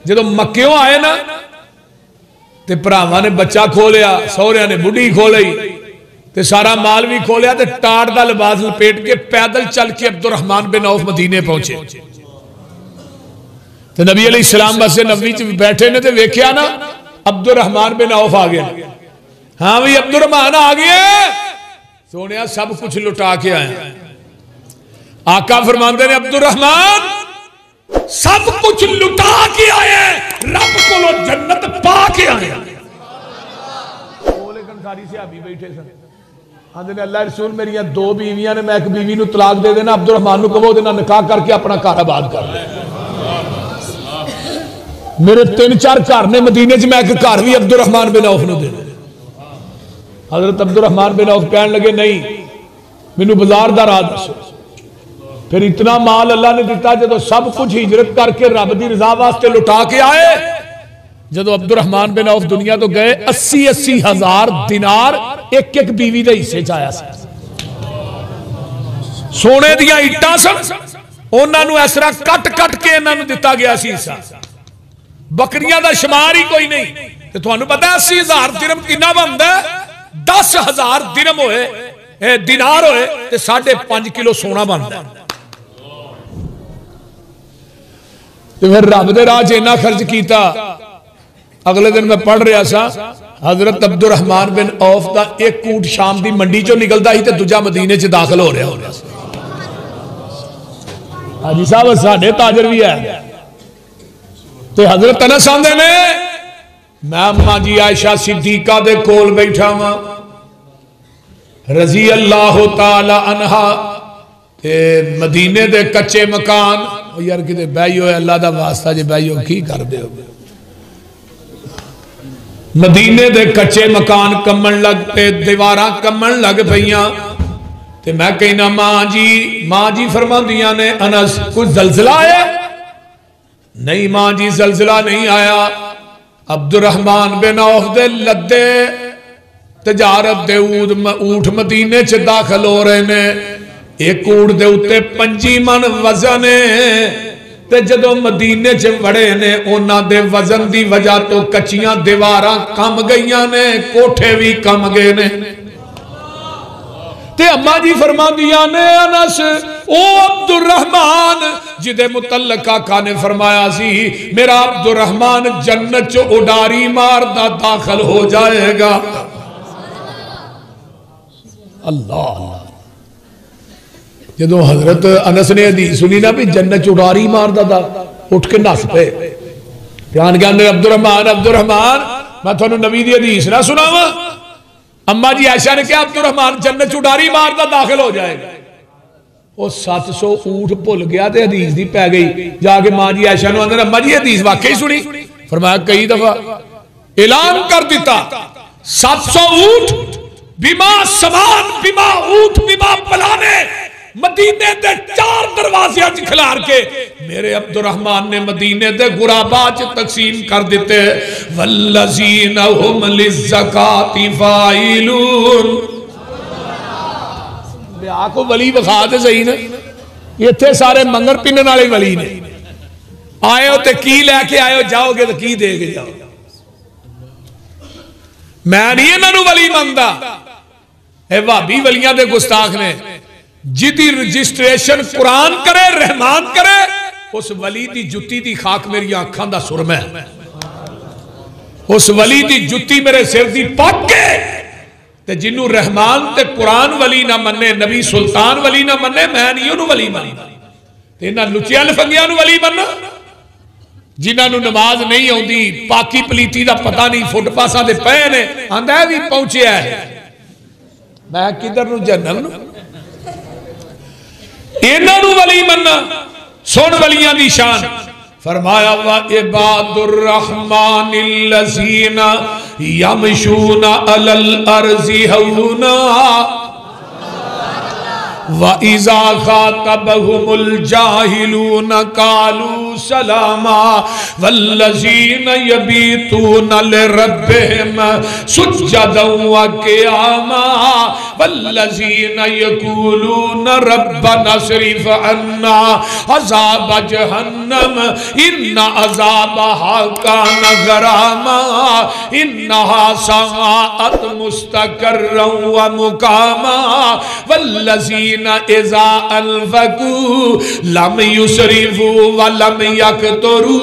जो मक्यों आए ना तो भरावां ने बच्चा खोलिया, सहुरिया ने बुढ़ी खोली, ते सारा माल भी खोलिया, ते टाट का लिबास लपेट के पैदल चल के अब्दुर्रहमान बिन औफ मदीने पहुंचे। तो नबी अलैहिस्सलाम बस नबी च बैठे ने, तो वेख्या ना अब्दुर्रहमान बिन औफ आ गया। हाँ भी अब्दुर्रहमान आ गया, सोने सब कुछ लुटा के आया। आका फरमाते ने अब्दुर्रहमान सब कुछ लुटा के आए, रब को जन्नत पा के आए। कंसारी सहाबी बैठे सन, आंदे ने अल्लाह रसूल मेरिया दो बीवियां ने, मैं एक बीवी नूं तलाक दे देना, अब्दुर्रहमान नूं कहो उहदे नाल निकाह करके अपना घर आबाद कर ले। मेरे 3-4 घर ने मदीने च, मैं एक घर भी अब्दुर्रहमान बिन औफ नूं देना। हजरत अब्दुर्रहमान बिन औफ कहन लगे नहीं, मैनूं बाजार दा राह दसो। फिर इतना माल अल्लाह ने दिता, जो सब कुछ हिजरत करके रब की रजा वास्ते लुटा के आए। जब अब्दुर्रहमान बिन औफ दुनिया तो गए, 80-80 हजार दिनार एक एक बीवी के हिस्से च आया। सोने दियां इट्टां सन, उन्होंने इस तरह कट कट के इन्होंने दिता गया सी हिस्सा। बकरियां का शुमार ही कोई नहीं। तो तुहानू पता 80,000 दिरहम कितना बनता है? 10,000 दिरहम होए, दिनार होए तो 5.5 किलो सोना बनता है। तो फिर रब दे राह च इन्ना खर्च किया। अगले दिन मैं पढ़ रहा था, हजरत अब्दुर्रहमान बिन औफ का एक ऊंट शाम की मंडी चो निकलता ही, तो दूजा मदीने च दाखिल हो रहा। हाजी साहब साडे ताजर भी है। तो हजरत अनस आंदे ने, मैं अम्मा जी आयशा सिद्दीका दे कोल बैठा वा रजी अल्लाह ताला अनहा, ते मदीने दे कच्चे मकान। यार किते बहियो, अल्लाह दा वास्ता जे बहियो, की कर दे हो? मदीने दे कच्चे मकान कम्मन लग पे, दीवारां कम्मन लग पईयां। ते मैं कहना मां जी फरमांदियां ने, अनस कुछ जलजिला आया? नहीं मां जी जलजिला नहीं आया। अब्दुर्रहमान बिन औफ दे लद्दे तजारत दे ऊठ मदीने च दाखिल हो रहे ने। एक ऊठ दे उत्ते 25 मन वजन है। ते जदों मदीने च वड़े ने, उन्हां दे वजन दी वजह तो कच्चियां दीवारां कम गईयां ने, कोठे भी कम गए ने। ते अम्मा जी फरमांदियां ने, अनस ओ अब्दुर्रहमान जिदे मुतल्लक आका ने फरमाया सी, मेरा अब्दुर्रहमान जन्नत च उडारी मारदा दाखिल हो जाएगा। अल्लाह जो हजरत अनस ने हदीस सुनी ना भी जन्नत उडारी मारदा था, उठ के नस पे ध्यान कहते अब्दुर्रहमान अब्दुर्रहमान मैं थोड़ा नबी दी हदीस ना सुनावा। अम्मा जी आयशा ने कहा अब्दुर्रहमान जन्नत उडारी मारदा दाखिल हो जाएगा। वो 700 ऊंट भुल गया तो हदीस दी पै गई। जाके मां जी आयशा ने आंदे अम्मा जी हदीस वाकई सुनी? फरमाया कई दफा ऐलान कर दिता 700 ऊंट बिमा समान बिमा ऊंट बिमा पलाने मदीने दे 4 दरवाजे खिलार के मेरे अब्दुर्रहमान ने मदीने दे गुराबा च तकसीम कर दिते। वल्लज़ीना हुम लिज़्ज़काति फ़ाइलून। आको वली विखा दे सही ना, इत्थे सारे मंगर पिनन वाले वली ने। आयो ते की लैके आयो, जाओगे तो की दे के जाओ। मैं नहीं इन्हों वली मनदा, भाभी वलियां दे गुस्ताख ने। जिदी रजिस्ट्रेशन कुरान करे रहमान करे, उस वली दी जुत्ती दी खाक मेरी आंखां दा सुरमा है। उस वली दी जुत्ती मेरे सिर दी पग के ते जिन्नू रहमान ते कुरान वली ना मन्ने, नबी सुल्तान वली ना मन्ने, मैं नहीं उन्होंने वली मनदा। ते इन्हां लुचिया लफंगियां नू वली मनना, जिन्होंने नमाज नहीं आती, पाकी पलीती का पता नहीं, फुट पासा दे पे ने, आंदा भी पहुंचया है। मैं किधर नू जन्नम नू इन्हों वली मनना। सुन वलियां दी शान, फरमाया वा इबादुर रहमानिल्लज़ीना यमशूना अलल अर्ज़ि हौना व इज़ा ख़ातबहुमुल जाहिलूना क़ालू सलामा वल्लज़ीना यबीतूना लिरब्बिहिम सुज्जदन व क़ियामा वल्लज़ीना यक़ूलूना रब्बना स्रिफ़ अन्ना अज़ाब जहन्नम इन्ना अज़ाबहा कान गरामा इन्नहा साअत मुस्तक़र्रन व मुकामा वल्लज़ीना इज़ा अनफ़क़ू लम युसरिफ़ू व लम यक़तरू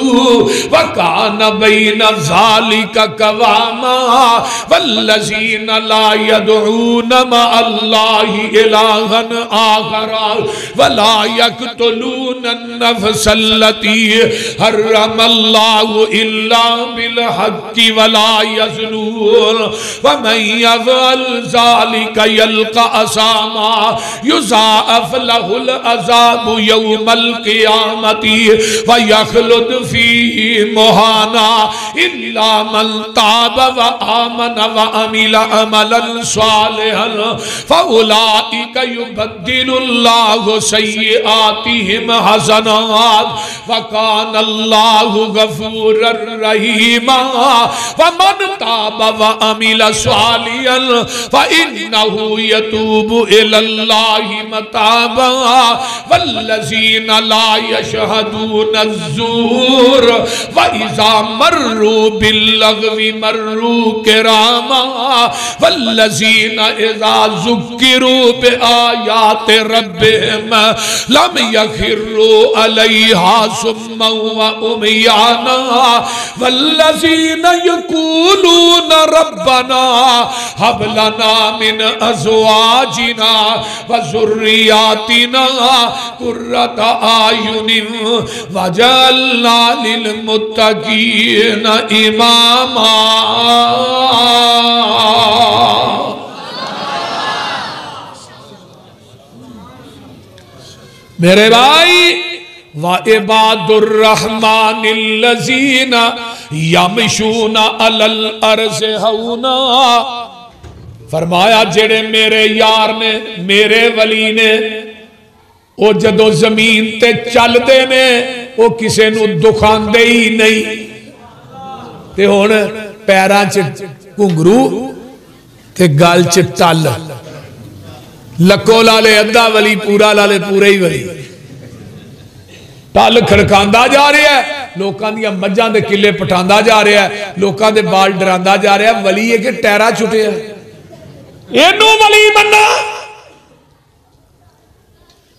व कान बैन ज़ालिका कवामा वल्लज़ीना ला यदऊन मअल्लाहि इलाहन आखरा व ला यक़तलूना नफ़्सल्लती हर्रमल्लाहु इल्ला बिल हक़्क़ि व ला यज़्नून व मन यफ़अल ज़ालिका यल्क़ा असामा युज़ाअफ़ लहुल अज़ाबु यौमल क़ियामति व यख़लुद फ़ीहि मुहाना इल्ला मन ताब व आमन व अमिल अमलन सालिहन फ़उलाइका युबद्दिलुल्लाहु सय्यिआतिहिम हसनात व कानल्लाहु गफ़ूरर रहीमा व मन ताब व अमिल सालिहन फ़इन्नहु यतूबु इलल्लाहि मताबा वल्लज़ीना ला यशहदूना ज़ूर व इज़ा मर्रू बिल्लग़वी मर्रू किरामा वल्लज़ीना इज़ा ज़ुक्किरू बिआयाति रब्बिहिम लम यख़िर्रू अलैहा सुम्मन व उमयाना वल्लज़ीना यक़ूलूना रब्बना हब लना मिन अज़वाजिना व ज़ुर्रियातिना क़ुर्रत आयुनिन वजअलना लिल मुत्तक़ीना इमामा। मेरे भाई व इबादुर रहमानिल्लज़ीना यमशूना अलल अर्ज़ हौना फरमाया जेड़े मेरे यार ने मेरे वली ने वो जदों जमीन ते चलते ने वो किसी नू दुखांदे ही नहीं ते हुण पैरां च घुंघरू ते गल च टल लको लाले अद्धा वली पूरा लाले पूरे ही वली टल खड़कांदा जा रहा है लोकां दियां मज्जां दे किले पटांदा जा रहा है लोकां दे बाल डरांदा जा रहा है वली है कि टैरा छुटिया इनू वली बनना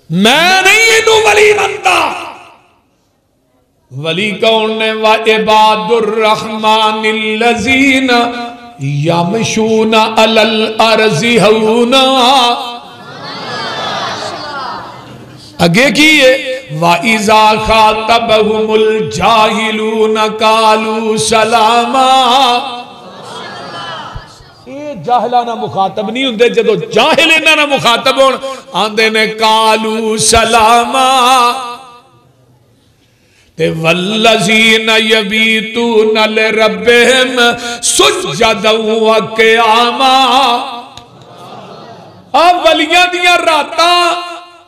मैं नहीं इनू वली बनता। वली कौन ने व इबादुर रहमानिल्लज़ीना यमशूना अलल अर्ज़ि हौना आगे की है व इज़ा खातबहुमुल जाहिलूना कालू सलामा जाहिला ना मुखातब नहीं होंगे जो जाहिल इन्हां ना मुखातब होण आंदे ने कालू सलामा ते वल्लज़ीना यबीतूना लिरब्बिहिम सुज्जदन व क़ियामा आ वलियां दियां रातां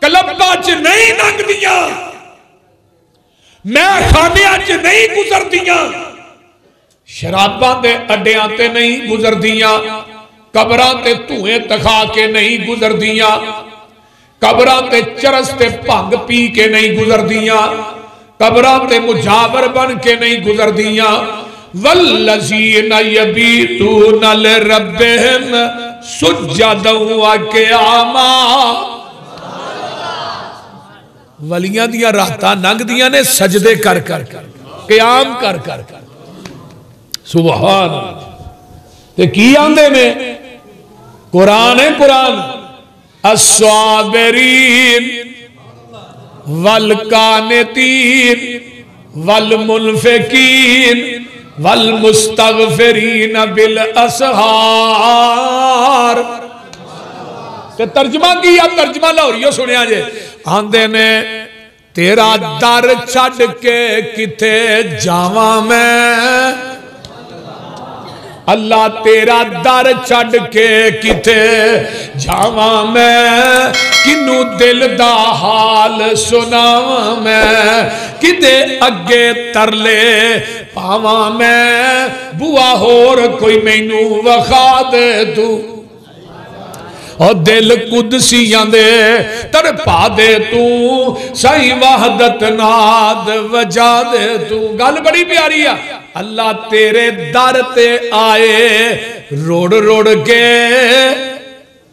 क्लबां च नहीं लंघदियां मैं खानियां च नहीं गुजरदियां शराबां दे अड्डियां ते नहीं गुजरदियां कबरां ते धुएं तखा के नहीं गुजरदियां कबरां ते चरस ते भंग पी के नहीं गुजरदियां कबरां ते मुजावर बन के नहीं गुजरदियां वल्लज़ीना यबीतूना लिरब्बिहिम सुज्जदन व क़ियामा वलियां दियां रातां लंघदियां ने सजदे कर कर क़याम कर कर सुभान ते की आंदे ने कुरान है कुरान अस्साबिरीन वल कानितीन वल मुनफिकीन वल मुस्तगफिरीन बिल असहार ते तर्जमा किया तर्जमा लाहौरियो सुनिया जे आंदे ने तेरा दर छड़ के किथे जावा मैं अल्लाह तेरा दर छड़ के किथे जावा मैं किनू दिल दा हाल सुनावा मैं किदे अगे तरले पावा मैं बुआ होर कोई मैनू वखा दे तू और दिल कुदसियां दे तड़पा दे तू सही वहदत नाद वजा दे तू। गल बड़ी प्यारी आ। अल्लाह तेरे दर ते आए रोड़ रोड़ के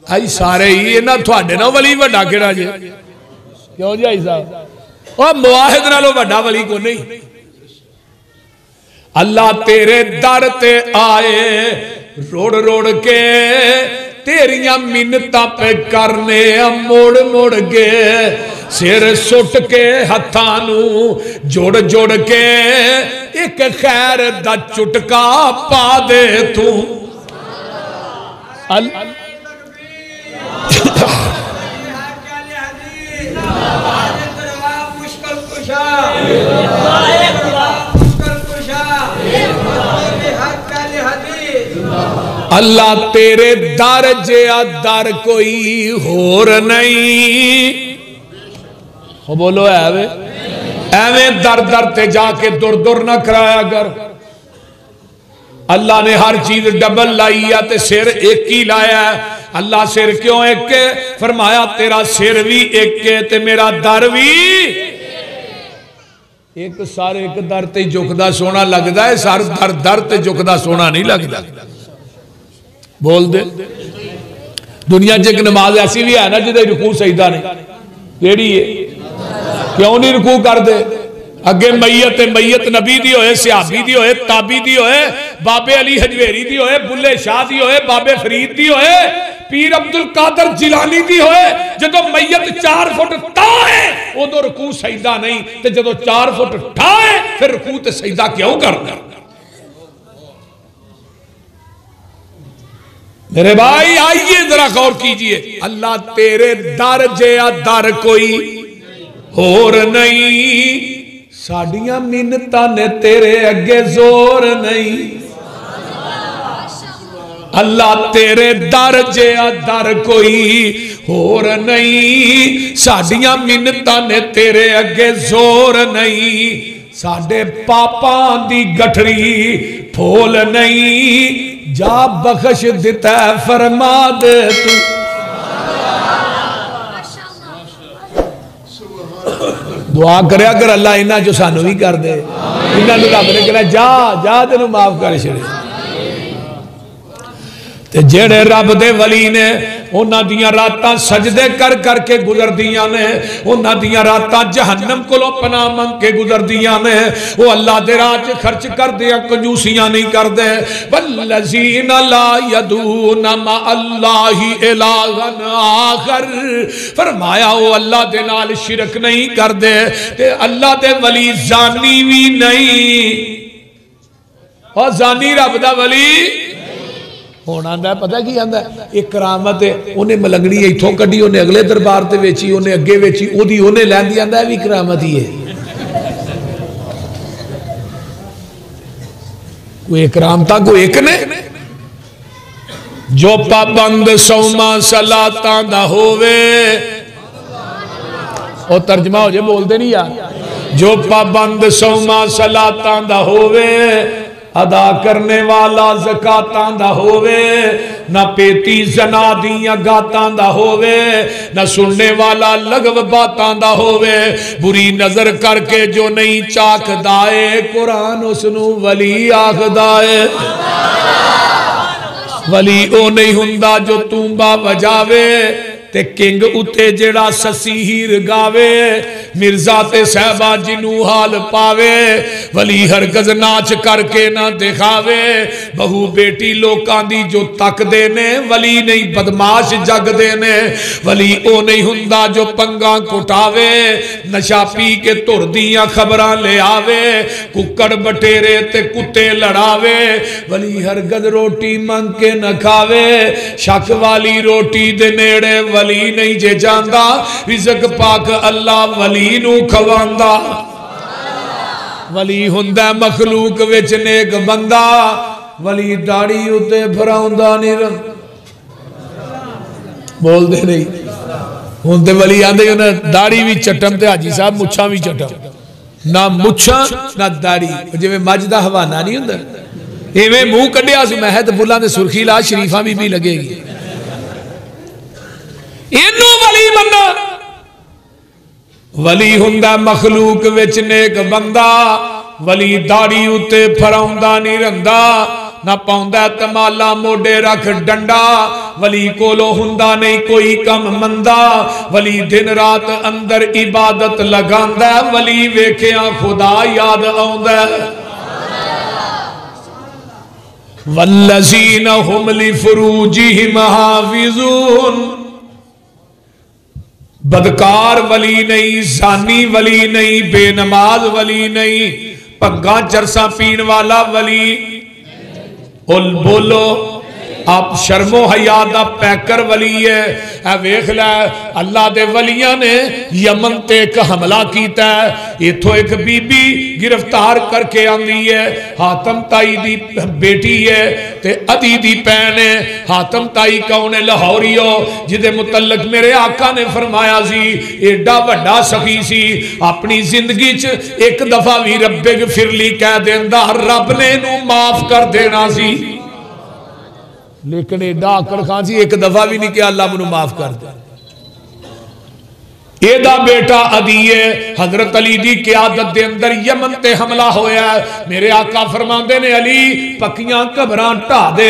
आई सारे ही ना थोड़े ना वली वड्डा केड़ा जे क्यों जी आई साहब और मुआहिद नालों वड्डा वली को नहीं। अल्लाह तेरे दर ते आए रोड़ रोड़ के तेरिया मिन्नतां पे करने मुड़ मुड़ के सिर सुट के हत्थां नूं जोड़ जोड़ के एक खैर दा चुटका पा दे तू। अल्लाह तेरे दर जिया दर कोई होर नहीं। हो बोलो एवें दर दर ते जाके दुर दुर ना कराया कर। अल्लाह ने हर चीज डबल लाई है ते सिर एक ही लाया है। अल्लाह सिर क्यों एक है? फरमाया तेरा सिर भी एक है ते मेरा दर भी एक। सारे एक दर ते झुकदा सोना लगता है, सार दर दर ते झुकदा सोना नहीं लगता। बोल दे दुनिया च एक नमाज ऐसी भी है ना जिदे रुकू सजदा नहीं, केड़ी है? क्यों नहीं रुकू कर दे? अगे मैयत मैयत नबी दी होए, सिहाबी दी होए, ताबी दी होए, बाबे अली हजवेरी दी होए, बुल्ले शाह दी होए, बाबे फरीद दी होए, पीर अब्दुल कादर जिलानी दी होए, जदों मैयत 4 फुट ताए उदों रुकू सजदा नहीं, ते जदों 4 फुट ठाए फिर रुकू ते सजदा क्यों करना? मेरे भाई आइए जरा गौर कीजिए। अल्लाह तेरे दर जिया दर कोई होर नहीं, साडियां मिन्नतां ने तेरे अगे जोर नहीं। अल्लाह तेरे दर जिया दर कोई होर नहीं, साडियां मिन्नतां ने तेरे अगे जोर नहीं। साडे पापां दी गठरी फोल नहीं, जा बख्श दिता फरमा दे तू। दुआ करया कर अल्लाह इन्हां जो सानू भी कर दे। इन्हां नूं रब ने कहना जा जा तेनू माफ कर छड़े। ते जेड़े रब दे वली ने उन्हां दियां रातां सजदे कर करके गुजरदियां ने, उन्हां दियां रातां जहन्नम कोलों पनाह मंग के गुजरदियां ने। वो अल्लाह दे राह च खर्च करदे कंजूसियां नहीं करदे। वल्लज़ीना ला यदूना मा अल्लाहि इलाहन आखर, फरमाया वो अल्लाह दे नाल शिरक नहीं करदे ते अल्लाह दे वली जानी भी नहीं। और जानी रब दा वली होना आंदा पता की आंदा एक करामत है। उन्हें मलंगड़ी इथों कढ़ी, उन्हें अगले दरबार ते वेची, उन्हें अगे वेची, ओदी उन्हें लैंदी आंदा भी करामत ही है। कोई करामता को एक ने जो पाबंद सौमा सलातां दा होवे। और तर्जमा हो जाए बोलते नहीं यार। जो पाबंद सौमा सलातां दा होवे, अदा करने वाला ज़कातां दा होवे, ना पेती जना दियां गातां दा होवे, ना सुनने वाला लगव बातां दा होवे, बुरी नजर करके जो नहीं चाखदा है कुरान उसनू वली आखदा है। वली ओ नहीं हुंदा जो तूंबा बजावे ते किंग उते जेड़ा ससी हीर गावे, मिर्जा ते सहबा जिनू हाल पावे। वली हरगज नाच करके ना दिखावे, बहू बेटी लोकां दी जो तकदे ने, वली नहीं बदमाश जगदे ने। वली ओ नहीं हुंदा जो पंगा कुटावे, नशा पी के धुर दियां खबरां ले आवे, कुक्कड़ बटेरे ते कुत्ते लड़ावे। वली हरगज रोटी मंग के न खावे, शक वाली रोटी दे नेड़े वली नहीं जे जांदा, रिज़्क पाक अल्लाह वली नू खवांदा। वली हुंदा मखलूक विच नेक बंदा, वली दाढ़ी उते फराउंदा नहीं रंदा। बोलते नहीं हुण ते वली आंदे उन्हें दाढ़ी भी चटन ते हाजी साहब मुछां भी चटन, ना मुछां ना दाढ़ी, जिवें मझ दा हवाना नहीं हुंदा इवें मुंह कढ़िया सुमहत बुलां ते सुरखी ला शरीफा भी लगेगी। इनू वली मन्ना। वली हुंदा मखलूक विच नेक बंदा, वली दाड़ी उत्ते फराउंदा नहीं रंदा, ना पाउंदा तमाला मोडे रख डंडा। वली कोलो हुंदा नहीं कोई कम मंदा, वली दिन रात अंदर इबादत लगांदा, वली वेखिया खुदा याद आउंदा। वल्लज़ीना हुम लिफुरूजिहिम हाफिज़ून, बदकार वली नहीं, जानी वली नहीं, बेनमाज वली नहीं, भंगा चरसा पीण वाला वली। बोलो आप शर्मो हया दा पैकर वली है। वेख लै अल्लाह दे वलियां ने यमन ते एक हमला किया, इथों एक बीबी गिरफ्तार करके आंदी है। हातम ताई दी बेटी है ते अदी दी भैन है। हातम ताई कौन है? लाहौरियो, जिदे मुतल्लक मेरे आका ने फरमाया सी एडा वड्डा सखी सी, अपनी जिंदगी च एक दफा भी रब्बे गफिरली कह देंदा, रब ने इनू माफ कर देना सी। लेकिन एडा आकड़ खान सी, एक दफा भी नहीं किया अल्लाह मैनू माफ कर दे। एदा बेटा अदी है, हजरत अली दी क़यादत दे अंदर यमन ते हमला होया। मेरे आका फरमांदे ने अली पक्कियां कबरां ढा दे,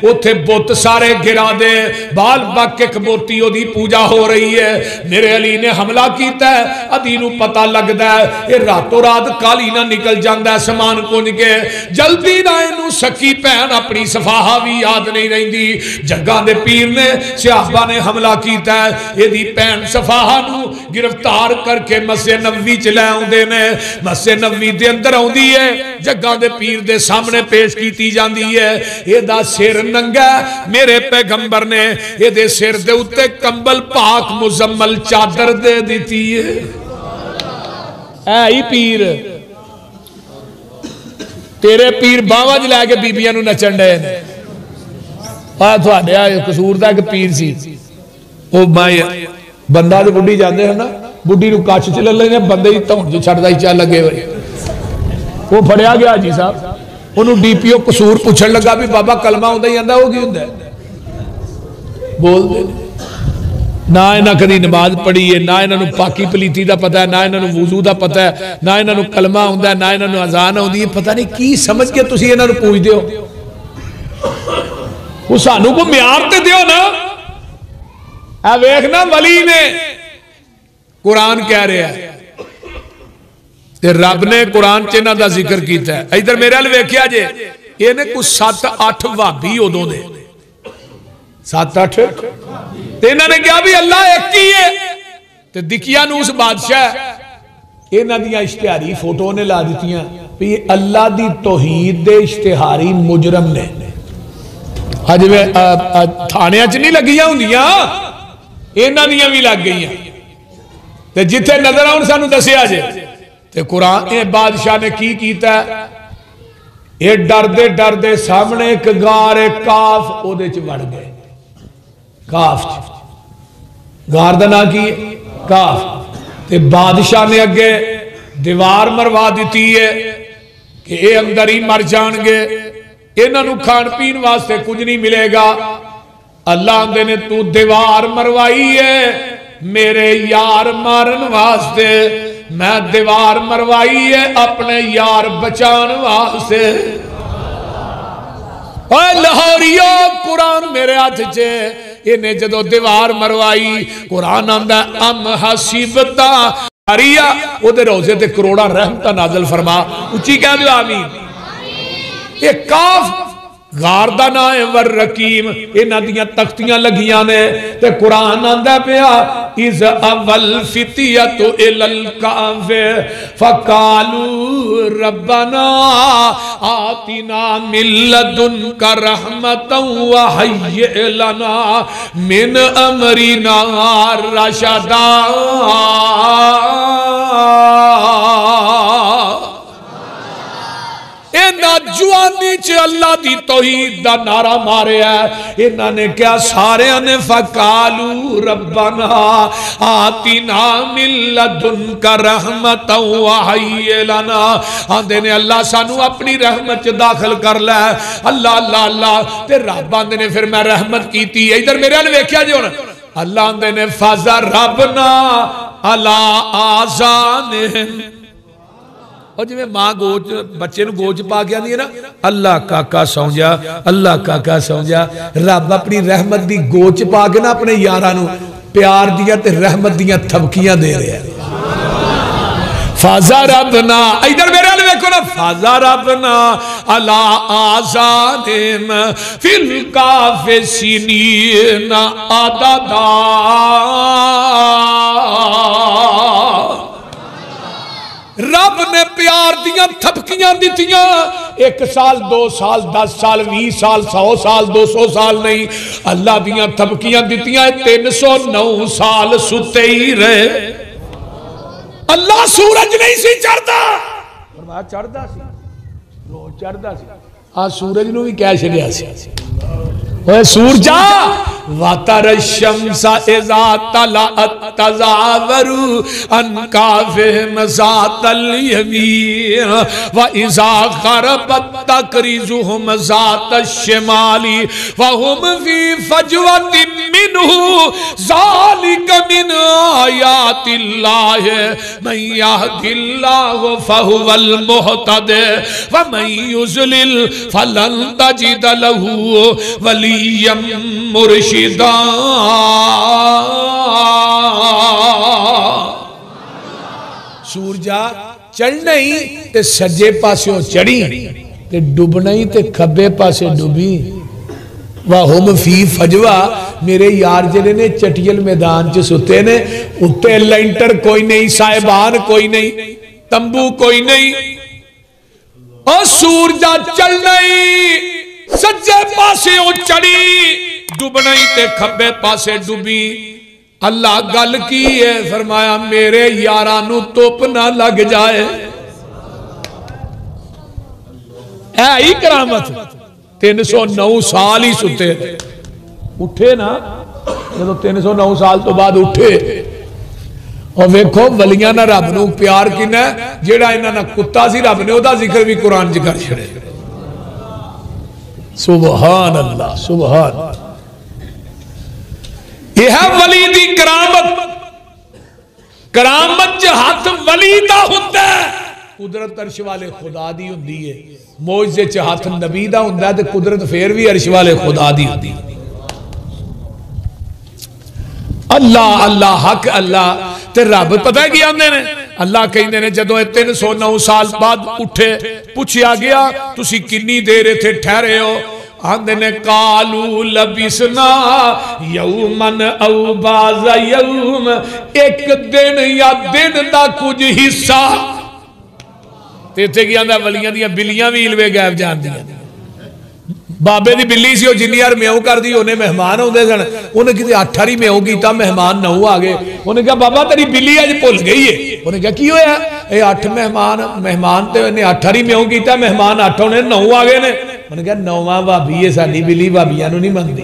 उथे बुत सारे गिरा दे, बाल बाक एक मोती ओदी पूजा हो रही है। मेरे अली ने हमला किया, अदी नू पता लगदा है ये रातों रात काली ना निकल जांदा समान कुंज के, जल्दी ना इनू सकी भैन अपनी सफाहा भी याद नहीं रहिंदी। जग्गां दे पीर ने सहाबा ने हमला किया, एदी भैन सफाहा नू गिरफ्तार करके मस्जिद नबवी च लै आउंदे ने। मस्जिद नबवी दे अंदर आउंदी है, जग्गां दे पीर दे सामने पेश की जाती है। एदा सिर नंगा, मेरे पैगंबर ने एदे सिर दे उत्ते कंबल पाक मुजम्मल चादर दे दी है। ऐ ही पीर तेरे पीर बावां च लैके बीबियां नू नचण डे ने। कसूर दा एक पीर सी, ओ बंदा तो बुढ़ी जाते हैं ना, बुढ़ी कच्छ च ले लेने, बंदे की धौन च छड़दा ही चल लगे। वो फड़िया गया जी साहब, उन्होंने डीपीओ कसूर पूछण लगा भी बाबा कलमा आउंदा ही आंदा, वो की हुंदा बोलदे ना। इन्हां कदी नमाज पढ़ी है ना, इन्हां पाकी पलीती का पता है ना, इन्हां वुजू का पता है ना, इन्हां कलमा आउंदा ना, इन्हां अजान आउंदी है। पता नहीं की समझ के तुसीं इन्हां पूछदे हो। वो सानू को म्यार ते दिओ ना। वेखना वली ने कुरान कह रहा है, रब ने कुरान च इन्हां दा जिक्र किया है। इधर मेरे वाल वेख्या जे, इन्हें कुछ 7-8 भाभी उदों दे 7-8 इन्हां ने कहा भी अल्लाह एक ही है। ते दिखिया नूस बादशाह इन्हां दियां इश्तिहारी फोटो ने ला दित्तियां भी अल्लाह दी तौहीद दे इश्तिहारी मुजरम ने। अज थाने च नहीं लगियां हुंदियां, इन्हां दियां भी लग गई। ते जिथे नजर आउण सानू दसिया जे। ते कुरान ए बादशाह ने की कीता, ये डरदे डरदे सामने एक गार एक काफ ओदे च वड़ गए। काफ गार दा नाम की काफ। ते बादशाह ने अगे दीवार मरवा दी है कि ये अंदर ही मर जाएंगे, इन्हों खाण पीन वास्ते कुछ नहीं मिलेगा। अल्लाह आंदे ने तू दीवार मरवाई है मेरे यार मारन वास्ते, मैं दीवार मरवाई है अपने यार बचान वास्ते। लाहौरियो कुरान मेरे हाथ च, इन्हें जदों दीवार मरवाई, कुरान आंदा अम हसीबता रिया ओदे रोजे ते करोड़ा रहमत नाज़िल फरमा। उच्ची कह दो आमीन। ये काफ गार दा नाम है वर रकीम, इन्हां दियां तख्तियां लगियां ने। ते कुरान आंदा पिया इज अवल फितियतु इलल काफे फकालू रब्बना आतिना मिन लदुनका रहमतन व हय्य लना मिन अमरिना रशदा। जुआनी च अल्लाह दी तौहीद दा नारा मारिया। इन्हां ने क्या सारे ने फकालू रब्बना आतिना मिन लदुनका रहमतन व हय्य लना। आंदे ने अल्लाह सानू अपनी रहमत च दाखिल कर लै। अल्लाह अल्लाह अल्लाह ते रब आंदे ने फिर मैं रहमत कीती। इधर मेरे वाल वेख्या जी हुण अल्लाह आंदे ने फाजा रबना अला आज़ानिहिम। और जिवें मां गोच बच्चे नूं गोच पा के आंदी है ना, अल्लाह काका सौ जा, अल्लाह काका सौ जा। रब अपनी रहमत दी गोच पा के ना अपने यारां नूं प्यार दियां ते रहमत दियां थपकियां दे रहा है। फाजा रबना, इधर मेरे वाले देखो ना, फाजा रबना अला आज़ानिहिम फिल काफ़िरीना अददा। रब ने प्यार दियां थपकियां दितियां। 1 साल 2 साल 10 साल 20 साल 100 साल 200 साल नहीं, अल्लाह दियां थपकियां दितियां। 309 साल सुते ही रहे। अल्लाह सूरज नहीं सी चढ़ता, फरमाया चढ़दा सी, रोज चढ़दा सी। आज सूरज नूं भी कह छड़िया सी, ओए सूरजा वातर शम्सा इज़ा तलअत तज़ावरु अन काफ़िहिम ज़ातल यमीन व इज़ा ग़रबत तक़रिज़ुहुम ज़ातश शिमाली व हुम फ़ी फ़ज्वतिन मिन्हु ज़ालिका मिन आयातिल्लाहि मन यहदिल्लाहु फ़हुवल मुहतदी व मन युज़लिल फ़लन तजिद लहू वलिय्यम मुर्शिदा। सूरजा चढ़ना ही ते सज्जे पासों चढ़ी ते डुबना ही ते खब्बे पासे डुबी। वाहुम फी फजवा, मेरे यार जिहड़े ने चटियल मैदान च सुते ने, उत्ते लेंटर कोई नहीं, साहिबान कोई नहीं, तंबू कोई नहीं। और सूरजा चढ़ना ही सज्जे पासे चढ़ी, डुबना ही ते खब्बे पासे डुबी। अल्लाह गल की है, फरमाया मेरे यारां नूं तुप ना लग जाए। है ही करामत। 309 साल ही सुते उठे ना, जो 309 साल तो बाद उठे। और वेखो वलियां ना रब नूं प्यार किना, जेड़ा इन्हां नाल कुत्ता सी रब ने ओदा जिक्र भी कुरान च कर छड़े। सुभान अल्लाह, सुभान। यह वली दी करामत, करामत च हाथ वली दा हुंदा है, कुदरत अर्श वाले खुदा दी हुंदी है। मौजज़े च हाथ नबी दा हुंदा है ते कुदरत फिर भी अर्श वाले खुदा दी हुंदी है। अल्लाह अल्लाह हक अल्लाह ते रब पता है की आंदे ने, अल्लाह कहंदे ने जदों 309 साल बाद उठे, पूछया गया तुसी किन्नी देर इत्थे ठहरे हो? आंदे ने कालू लबिसना यौमन औ बाज़ यौम, एक दिन या दिन दा कुछ हिस्सा। ते इत्थे की आंदा वलियां दियां बिल्लियां भी हिलवे गैब जांदियां। बाबे दी बिल्ली सी, जिन्नी यार म्याऊ करदी उन्हें मेहमान आउंदे सन, उन्हें किते 8 वारी म्याऊ कीता, मेहमान 9 आ गए। उन्हें कहा बाबा तेरी बिल्ली अज भुल गई है। उन्हें कहा की होया? ये 8 मेहमान तो इन्हें 8 वारी म्याऊ कीता, मेहमान 8 होने 9 आ गए ने। उन्हें कहा 9वां भाभी है साडी बिल्ली, भाभियां नूं नहीं मनदी।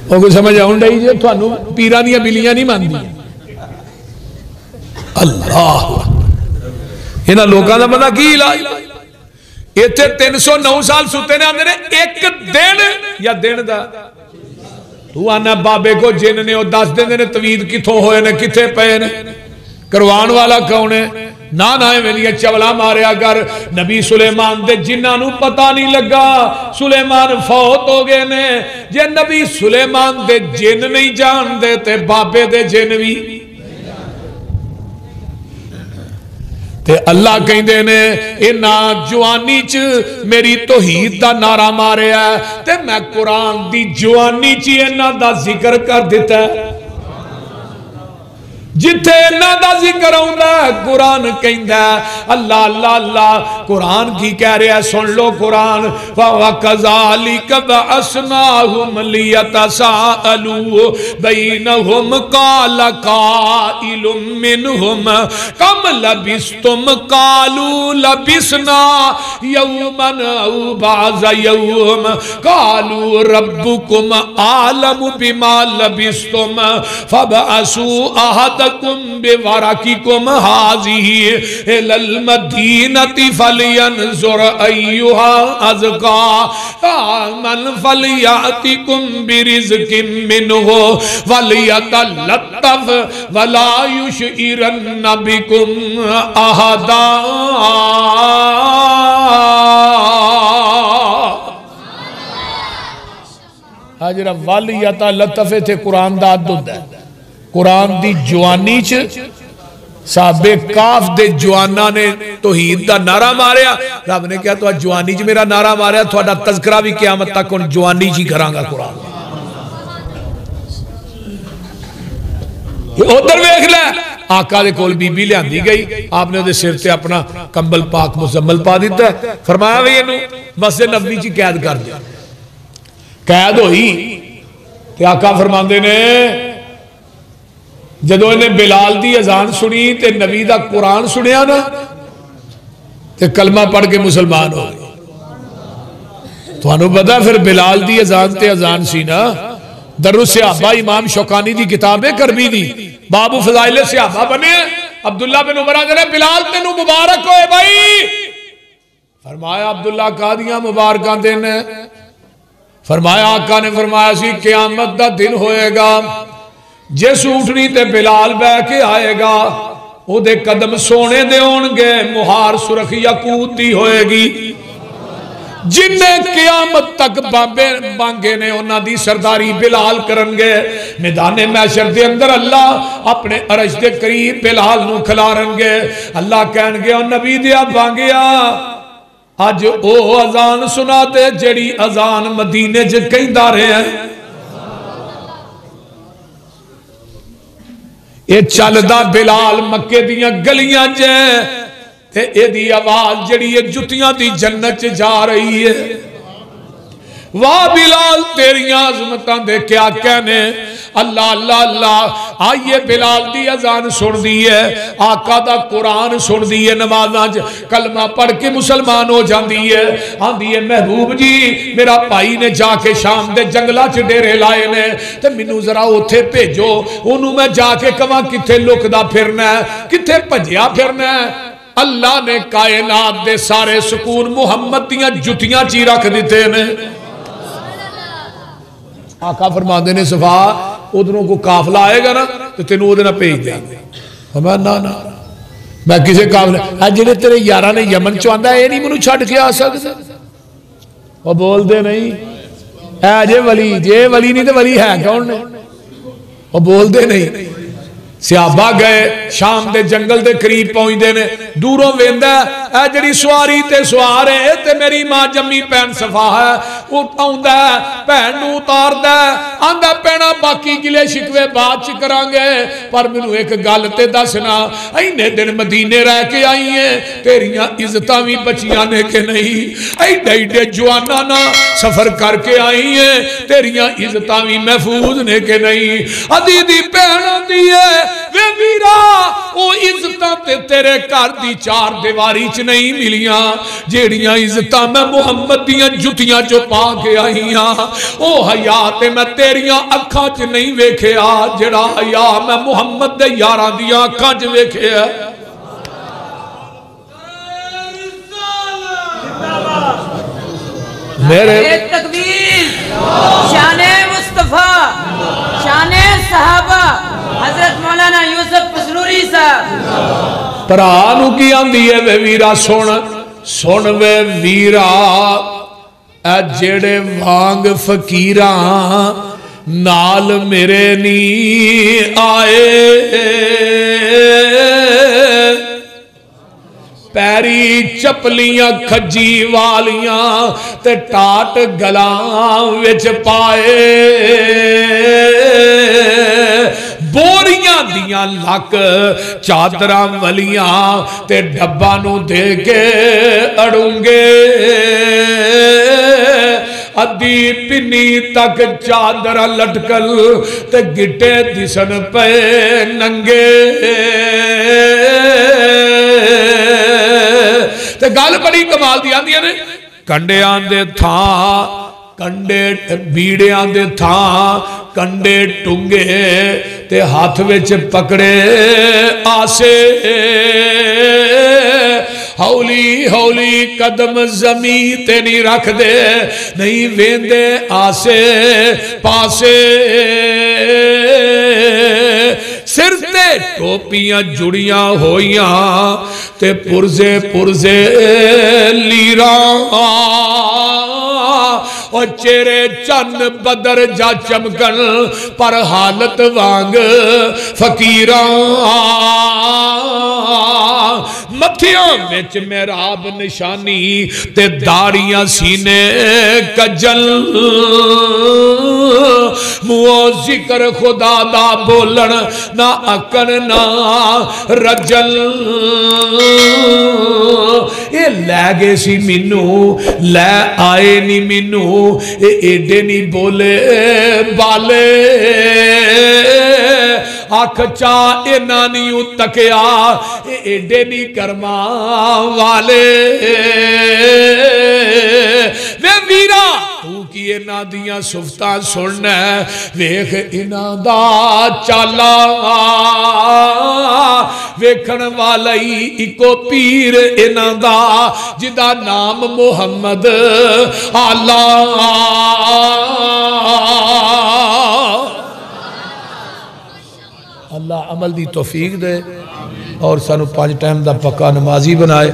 वो कोई समझ आउण डई जे तुहानूं पीरां दीयां बिल्लियां नहीं मनदी। अल्लाह, इन्हां लोकां दा पता की इलाज? इत्थे 309 साल सुते ने, आंदे ने एक दिन या दिन दा। तू आना बाबे को जिन ने वो दस देंदे ने तवीद किथों होए ने, किथे पे ने, करवाण वाला कौन है? ना ना मेरिया चवला मारिया कर। नबी सुलेमान दे जिन्हां नूं पता नहीं लगा, सुलेमान फौत हो गए ने। जे नबी सुलेमान दे जिन नहीं जानते ते बाबे दे जिन भी। ते अल्लाह कहंदे ने इन्हां जवानी च मेरी तौहीद दा नारा मारिया, ते मैं कुरान दी जवानी च इन्हां दा जिक्र कर दिता। जिथे इन्हां दा जिक्र आउंदा कुरान कहंदा अल्लाह अल्लाह अल्लाह। कुरान की कह रहा है, सुन लो कुरान। वकज़ालिक बअसनाहुम लियतसाअलू बैनहुम क़ाल क़ाइलुम मिनहुम कम लबिस्तुम क़ालू लबिसना यौमन औ बाज़ यौम क़ालू रब्बुकुम आलमु बिमा लबिस्तुम फबअसू अहद अहदकुम बिवरकिकुम हाज़िही इलल मदीनति फलयंजुर अय्युहा अज़का मन फलयातिकुम बिरिज़्किन मिन्हु वलयतलत्तफ़ वला युशइरन्न बिकुम अहदा। जरा वल या लतफे थे कुरान का अद्द है। कुरान की जवानी च साबे काफ दे जवाना ने तौहीद का नारा मारिया। रब ने कहा तो जवानी च मेरा नारा मारिया, थोड़ा तज़किरा भी क़यामत तक हुण जवानी च ही करांगा। कुरान उधर वेख लै, आका दे कोल बीबी लियांदी गई, आपने उहदे सिर ते अपना कंबल पाक मुजम्मल पा दिता, फरमाया भी इहनूं मस्जिद नबवी च कैद कर दे। कैद होई ते आका फरमांदे ने जदों इन्हें बिलाल दी अजान सुनी ते नबी दा कुरान सुनिया ना ते कलमा पढ़ के मुसलमान हो गए। तुहानू पता फिर बिलाल दी अजान ते अजान सी ना। दरुस सहाबा इमाम शौकानी दी किताब है करबी दी, बाबू फजाइल सहाबा बने। अब्दुल्ला बिन उमर ने बिलाल तेनू मुबारक होए भाई। फरमाया अब्दुल्ला कादियां मुबारक दिन। फरमाया आका ने फरमाया सी क़यामत दा दिन होएगा, जिस ऊठनी ते बिलाल बह के आएगा ओदे कदम सोने दे होणगे, मुहार सुरख याकूत दी होएगी। जिन्हें क़यामत तक बाबे मांगे ने उन्हां दी सरदारी बिलाल करनगे। मैदाने महशर दे अंदर अल्लाह अपने अरश दे करीब बिलाल नूं खिलारनगे। अल्लाह कहणगे ओ नबी दिया बांगिया अज ओ अजान सुना दे जेड़ी अजान मदीने च कहंदा रहा। ये चलदा बिलाल मक्के दियां गलियां च ते एदी आवाज जड़ी है जुतियां दी जन्नत च जा रही है। वाह बिलाल तेरियां अजमतां दे क्या कहने। अल्लाह अल्लाह अल्लाह आइए बिलाल दी अजान सुन दी है, आका दा कुरान सुन दी है, नमाज़ां च कलमा पढ़ के मुसलमान हो जाती है। आंदी है महबूब जी मेरा भाई ने जाके शाम दे जंगलों च डेरे लाए ने ते मैनू जरा उत्थे भेजो, ओनू मैं जाके कवां कित्थे लुकदा फिरना है, कित्थे भजिया फिरना है। अल्लाह ने कायनात दे सारे सुकून मुहम्मद दियां जुतियां च ही रख दिते ने। आका फरमाते ने सफा उधरों को काफला आएगा ना तो तेन वो भेज देंगे। मैं ना ना मैं किसी काफले जिन्हें तेरे यारा ने यमन चो आंदा ये नहीं मैनू छड्ड के आ सकते। वो बोलते नहीं है जे वली, जे वली नहीं तो वली है कौन ने। वो बोलते नहीं। सियाबा गए शाम के जंगल के करीब पहुंचते ने, दूरों वेंदा है जी सवारी ते सवार है ते मेरी मां जम्मी भैन सफा है। वो आउंदा भैन नूं उतारदा आंदा पैना बाकी गिले शिकवे बाद च करांगे, पर मैनू एक गल ते दसना इन्ने दिन मदीने रह के आई है तेरियां इज्जतां भी बचियां ने कि नहीं। एडे एडे जवाना ना सफर करके आई है तेरियां इज्जतां भी महफूज ने कि नहीं। अदी दी भैन आंदी है वे वीरा ओ इज्जतां ते तेरे घर दी चार दीवारी च नहीं मिलियां जेड़ियां इज्जतां मैं मुहम्मद दियां जुतियां चो पा के आई हां। ओ हया ते मैं तेरियां अखां च नहीं वेखिया जेड़ा हया मैं मुहम्मद दे यारां दियां अखां च वेखिया। मेरे तकबीर शाने मुस्तफा शाने सहाबा हजरत मौलाना यूसुफ पसरूरी साहब। भरा नूं की आंदी है वे वीरा सुन सुन वे वीरा ए जेड़े वांग फकीरा नाल मेरे नी आए। पैरी चपलियां खजी वालियां ते टाट गलां विच पाए। बोरियां दियां लक चादरां वलियां ते डब्बा नू दे के अड़ूंगे। अद्धी पिन्नी तक चादर लटकल ते गिट्टे दिसन पे नंगे। ते गल बड़ी कमाल दी आंदी ने कंडियां दे थां कंडे बीड़ियां दे थां कंडे टुंगे ते हाथ विच पकड़े आसे हौली हौली कदम जमी ते नहीं रख दे नहीं वेंदे आसे पासे सिर ते टोपियां जुड़ियां होइयां ते पुरजे पुरजे लीरा और चेहरे चन्न बदर जा चमकन पर हालत वांग फकीरा मथियां विच मेहराब निशानी ते दाड़ियां सीने कजल मुँह जिक्र खुदा दा बोलन ना अकन ना रजल ये लै गए सी मैनू लै आए नी मैनू ये एडे नी बोले बाले अख चा इना नहीं तकिया एडे नी कर्मा वाले वे वीरा तू की इना दियां सुफतां सुनना वेख इना दा चाला वेखण वाला ही इको पीर इना दा जिदा नाम मुहम्मद आला अल्लाह अमल दी तौफीक दे और सानू 5 टाइम दा पक्का नमाजी बनाए।